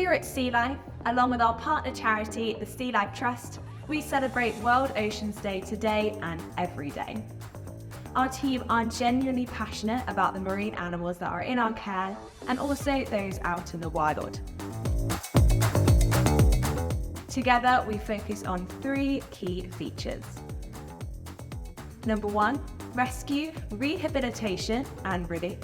Here at Sea Life, along with our partner charity, the Sea Life Trust, we celebrate World Oceans Day today and every day. Our team are genuinely passionate about the marine animals that are in our care and also those out in the wild. Together, we focus on 3 key features. Number 1, rescue, rehabilitation and release.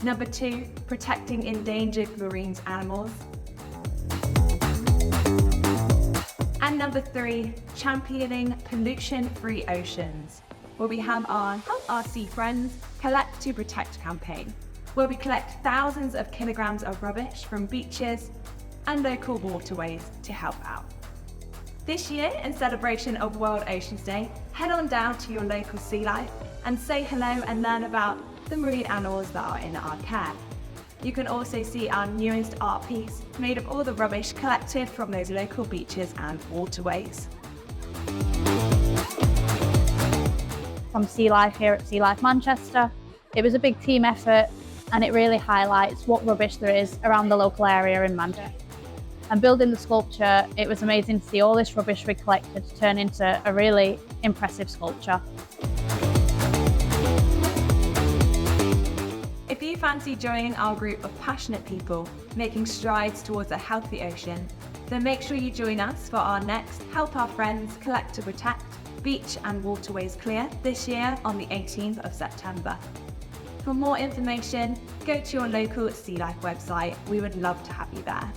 Number 2, protecting endangered marine animals. And number 3, championing pollution-free oceans, where we have our Help Our Sea Friends Collect to Protect campaign, where we collect thousands of kilograms of rubbish from beaches and local waterways to help out. This year, in celebration of World Oceans Day, head on down to your local Sea Life and say hello and learn about the marine animals that are in our care. You can also see our newest art piece made of all the rubbish collected from those local beaches and waterways. From Sea Life here at Sea Life Manchester, it was a big team effort and it really highlights what rubbish there is around the local area in Manchester. And building the sculpture, it was amazing to see all this rubbish we collected turn into a really impressive sculpture. If you fancy joining our group of passionate people making strides towards a healthy ocean, then make sure you join us for our next Help Our Friends Collect to Protect Beach and Waterways Clear this year on the 18th of September. For more information, go to your local Sea Life website. We would love to have you there.